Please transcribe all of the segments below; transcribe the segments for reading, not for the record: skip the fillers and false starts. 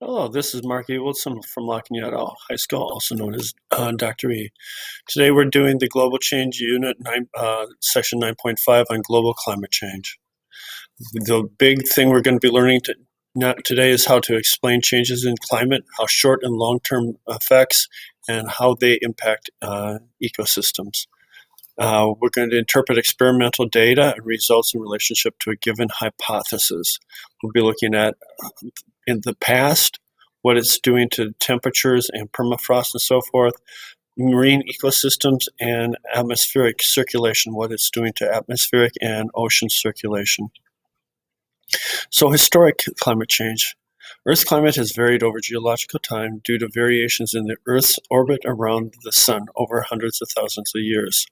Hello, this is Mark Ewaldson from Lafayette High School, also known as Dr. E. Today we're doing the Global Change Unit 9, Section 9.5 on global climate change. The big thing we're going to be learning today is how to explain changes in climate, how short and long-term effects, and how they impact ecosystems. We're going to interpret experimental data and results in relationship to a given hypothesis. We'll be looking at, in the past, what it's doing to temperatures and permafrost and so forth, marine ecosystems, and atmospheric circulation, what it's doing to atmospheric and ocean circulation. So historic climate change. Earth's climate has varied over geological time due to variations in the Earth's orbit around the sun over hundreds of thousands of years.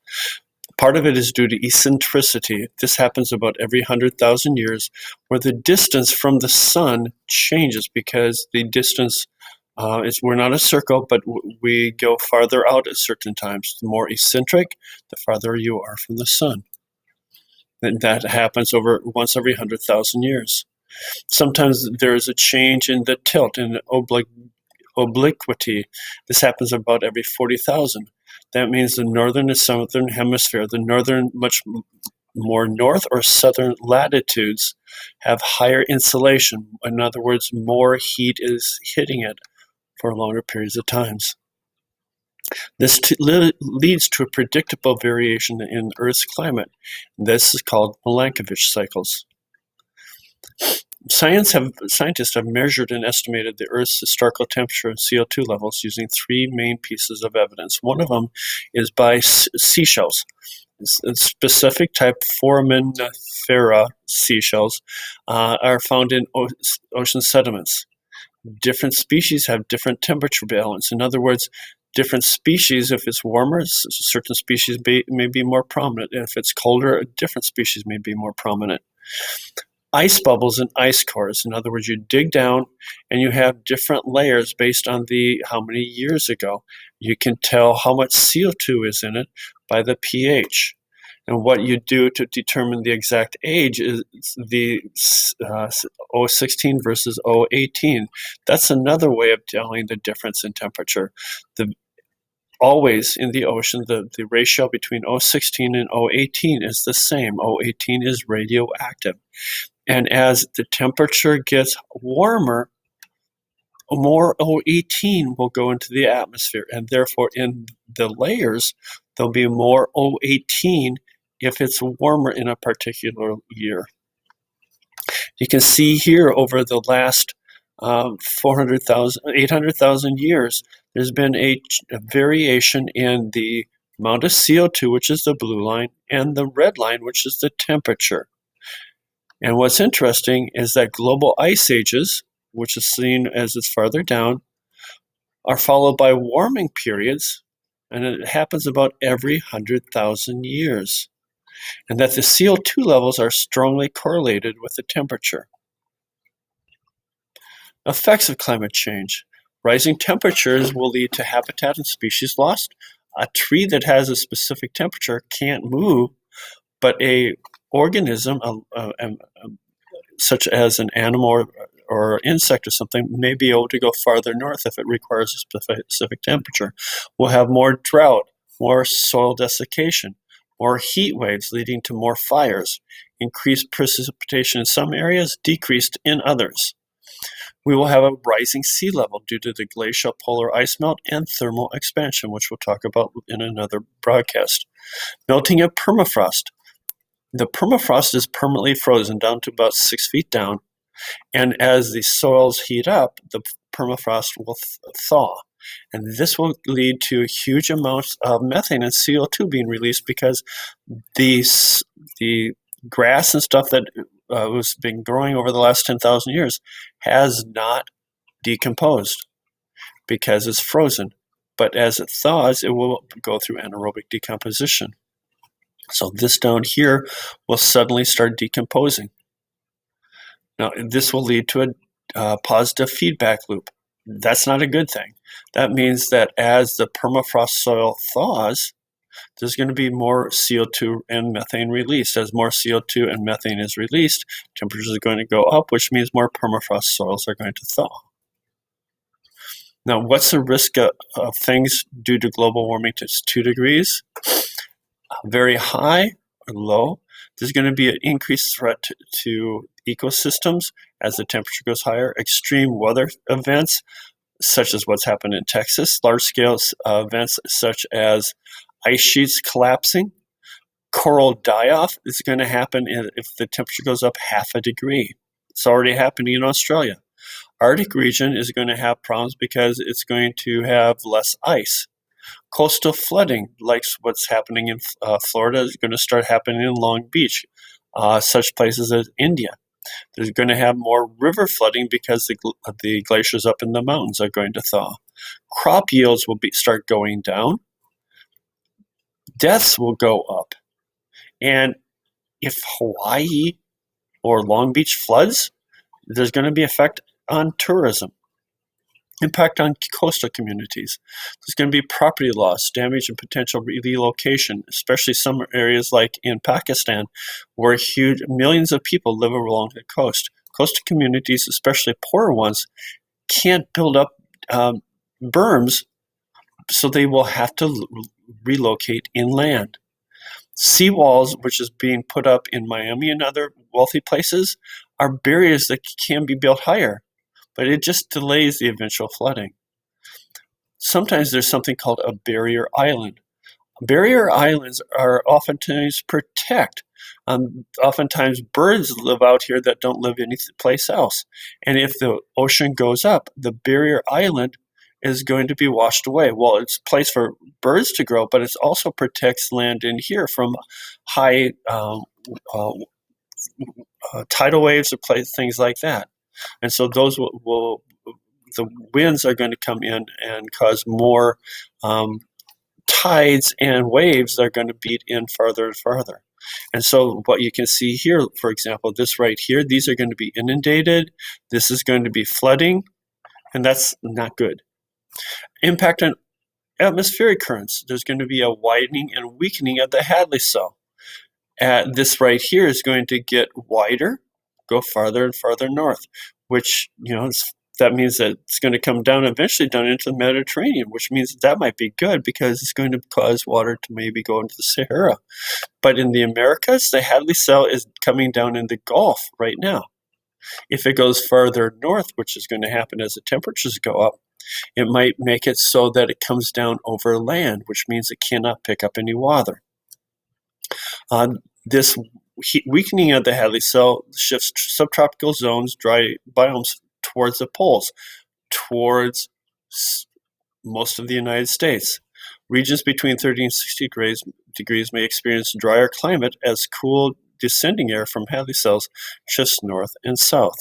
Part of it is due to eccentricity. This happens about every 100,000 years, where the distance from the sun changes because the distance we're not a circle, but we go farther out at certain times. The more eccentric, the farther you are from the sun. And that happens once every 100,000 years. Sometimes there is a change in the tilt, in obliquity. This happens about every 40,000. That means the northern and southern hemisphere, the northern, much more north or southern latitudes, have higher insolation. In other words, more heat is hitting it for longer periods of times. This leads to a predictable variation in Earth's climate. This is called Milankovitch cycles. Scientists have measured and estimated the Earth's historical temperature and CO2 levels using three main pieces of evidence. One of them is by seashells. A specific type, foraminifera seashells, are found in ocean sediments. Different species have different temperature balance. In other words, different species, if it's warmer, certain species may be more prominent. If it's colder, a different species may be more prominent. Ice bubbles and ice cores. In other words, you dig down and you have different layers based on how many years ago. You can tell how much CO2 is in it by the pH. And what you do to determine the exact age is the O16 versus O18. That's another way of telling the difference in temperature. Always in the ocean, the ratio between O16 and O18 is the same. O18 is radioactive. And as the temperature gets warmer, more O18 will go into the atmosphere. And therefore, in the layers, there'll be more O18 if it's warmer in a particular year. You can see here over the last 800,000 years, there's been a variation in the amount of CO2, which is the blue line, and the red line, which is the temperature. And what's interesting is that global ice ages, which is seen as it's farther down, are followed by warming periods, and it happens about every 100,000 years. And that the CO2 levels are strongly correlated with the temperature. Effects of climate change. Rising temperatures will lead to habitat and species loss. A tree that has a specific temperature can't move, but a organism, such as an animal or insect or something, may be able to go farther north if it requires a specific temperature. We'll have more drought, more soil desiccation, more heat waves leading to more fires, increased precipitation in some areas, decreased in others. We will have a rising sea level due to the glacial polar ice melt and thermal expansion, which we'll talk about in another broadcast. Melting of permafrost. The permafrost is permanently frozen down to about 6 feet down, and as the soils heat up, the permafrost will thaw. And this will lead to huge amounts of methane and CO2 being released because the grass and stuff that was been growing over the last 10,000 years has not decomposed because it's frozen. But as it thaws, it will go through anaerobic decomposition. So this down here will suddenly start decomposing. Now, this will lead to a positive feedback loop. That's not a good thing. That means that as the permafrost soil thaws, there's going to be more CO2 and methane released. As more CO2 and methane is released, temperatures are going to go up, which means more permafrost soils are going to thaw. Now, what's the risk of things due to global warming to 2 degrees? Very high or low. There's going to be an increased threat to ecosystems as the temperature goes higher. Extreme weather events, such as what's happened in Texas, large-scale events such as ice sheets collapsing. Coral die-off is going to happen if the temperature goes up 0.5 degree. It's already happening in Australia. Arctic region is going to have problems because it's going to have less ice. Coastal flooding, like what's happening in Florida, is going to start happening in Long Beach, such places as India. There's going to have more river flooding because the glaciers up in the mountains are going to thaw. Crop yields will start going down. Deaths will go up. And if Hawaii or Long Beach floods, there's going to be effect on tourism, impact on coastal communities. There's going to be property loss, damage, and potential relocation, especially some areas like in Pakistan, where huge millions of people live along the coast. Coastal communities, especially poorer ones, can't build up berms, so they will have to relocate inland. Seawalls, which is being put up in Miami and other wealthy places, are barriers that can be built higher, but it just delays the eventual flooding. Sometimes there's something called a barrier island. Barrier islands are oftentimes protect. Oftentimes birds live out here that don't live any place else. And if the ocean goes up, the barrier island is going to be washed away. Well, it's a place for birds to grow, but it also protects land in here from high tidal waves or things like that. And so those the winds are going to come in and cause more tides and waves that are going to beat in farther and farther. And so what you can see here, for example, this right here, these are going to be inundated. This is going to be flooding, and that's not good. Impact on atmospheric currents. There's going to be a widening and weakening of the Hadley cell. This right here is going to get wider, go farther and farther north, which, that means that it's going to come down, eventually down into the Mediterranean, which means that might be good because it's going to cause water to maybe go into the Sahara. But in the Americas, the Hadley cell is coming down in the Gulf right now. If it goes farther north, which is going to happen as the temperatures go up, it might make it so that it comes down over land, which means it cannot pick up any water. This weakening of the Hadley cell shifts subtropical zones, dry biomes, towards the poles, towards most of the United States. Regions between 30 and 60 degrees may experience drier climate as cool descending air from Hadley cells shifts north and south.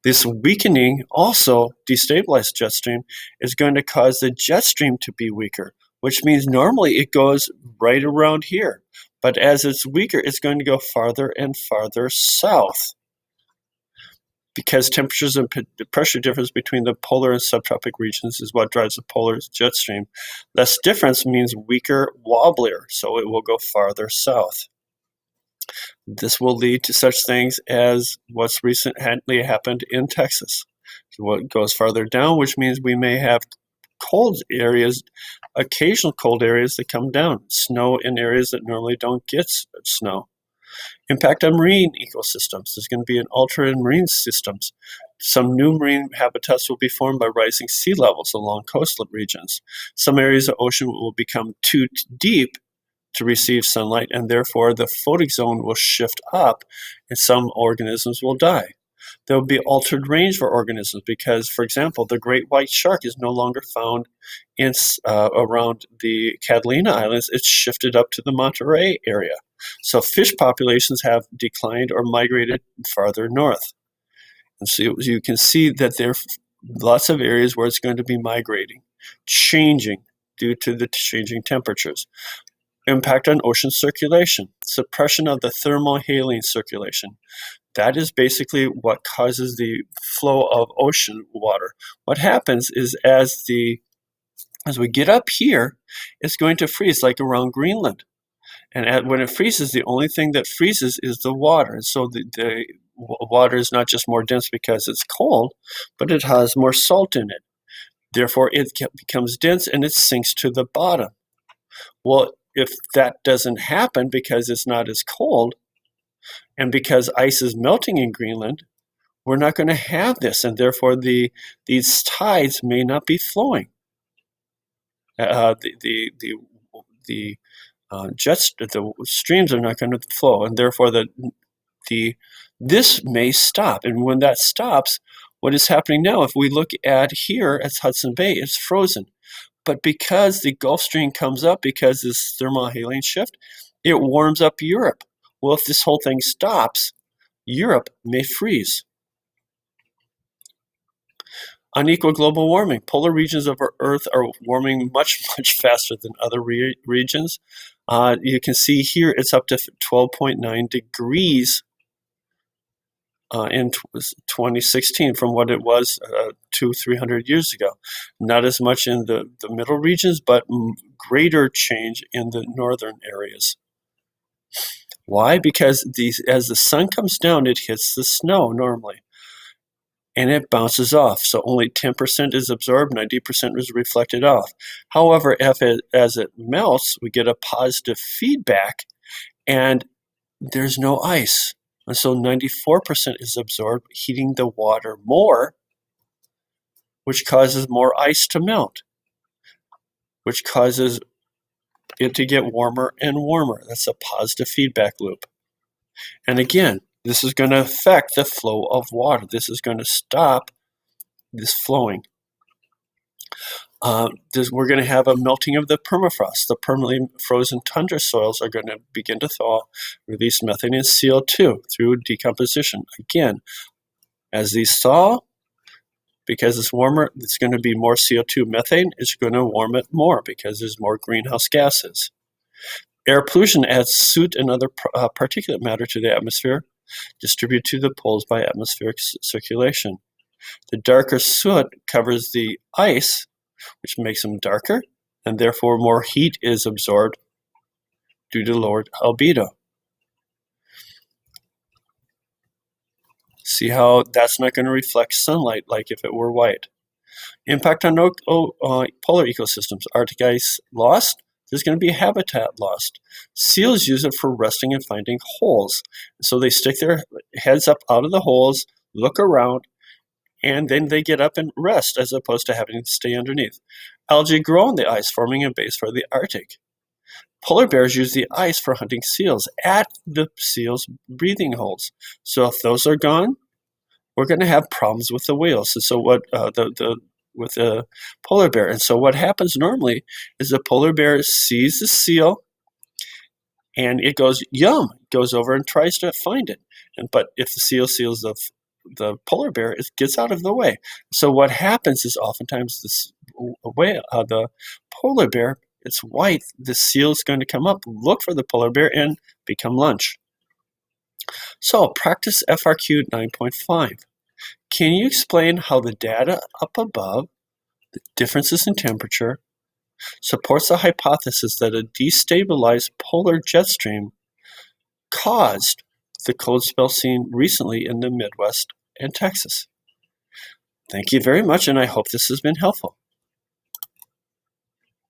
This weakening also destabilized jet stream is going to cause the jet stream to be weaker, which means normally it goes right around here. But as it's weaker, it's going to go farther and farther south. Because temperatures and the pressure difference between the polar and subtropic regions is what drives the polar jet stream. Less difference means weaker, wobblier, so it will go farther south. This will lead to such things as what's recently happened in Texas. What goes farther down, which means we may have cold areas, occasional cold areas that come down, snow in areas that normally don't get snow. Impact on marine ecosystems. There's going to be an altered in marine systems. Some new marine habitats will be formed by rising sea levels along coastal regions. Some areas of ocean will become too deep to receive sunlight, and therefore the photic zone will shift up, and some organisms will die. There will be altered range for organisms because, for example, the great white shark is no longer found in around the Catalina Islands. It's shifted up to the Monterey area. So fish populations have declined or migrated farther north. And so you can see that there are lots of areas where it's going to be migrating, changing due to the changing temperatures. Impact on ocean circulation, suppression of the thermohaline circulation. That is basically what causes the flow of ocean water. What happens is as we get up here, it's going to freeze like around Greenland. And when it freezes, the only thing that freezes is the water. And so the water is not just more dense because it's cold, but it has more salt in it. Therefore, it becomes dense and it sinks to the bottom. Well, if that doesn't happen because it's not as cold, and because ice is melting in Greenland, we're not going to have this, and therefore these tides may not be flowing. The streams are not going to flow, and therefore this may stop. And when that stops, what is happening now? If we look at here at Hudson Bay, it's frozen. But because the Gulf Stream comes up, because this thermohaline shift, it warms up Europe. Well, if this whole thing stops, Europe may freeze. Unequal global warming. Polar regions of our Earth are warming much, much faster than other regions. You can see here it's up to 12.9 degrees in 2016 from what it was 200-300 years ago. Not as much in the middle regions, but greater change in the northern areas. Why? Because as the sun comes down, it hits the snow normally, and it bounces off. So only 10% is absorbed, 90% is reflected off. However, as it melts, we get a positive feedback, and there's no ice. And so 94% is absorbed, heating the water more, which causes more ice to melt, which causes it to get warmer and warmer. That's a positive feedback loop. And again, this is going to affect the flow of water. This is going to stop this flowing. We're going to have a melting of the permafrost. The permanently frozen tundra soils are going to begin to thaw, release methane and CO2 through decomposition. Again, as these thaw, because it's warmer, it's going to be more CO2 methane. It's going to warm it more because there's more greenhouse gases. Air pollution adds soot and other particulate matter to the atmosphere, distributed to the poles by atmospheric circulation. The darker soot covers the ice, which makes them darker, and therefore more heat is absorbed due to lowered albedo. See how that's not going to reflect sunlight like if it were white. Impact on polar ecosystems. Arctic ice lost. There's going to be habitat lost. Seals use it for resting and finding holes. So they stick their heads up out of the holes, look around, and then they get up and rest as opposed to having to stay underneath. Algae grow on the ice, forming a base for the Arctic. Polar bears use the ice for hunting seals at the seals' breathing holes. So if those are gone, we're going to have problems with the whales. And so what with the polar bear. And so what happens normally is the polar bear sees the seal and it goes, yum, goes over and tries to find it. But if the seal seals the polar bear, it gets out of the way. So what happens is oftentimes the polar bear, it's white, the seal is going to come up, look for the polar bear, and become lunch. So practice FRQ 9.5. Can you explain how the data up above, the differences in temperature, supports the hypothesis that a destabilized polar jet stream caused the cold spell seen recently in the Midwest and Texas? Thank you very much, and I hope this has been helpful.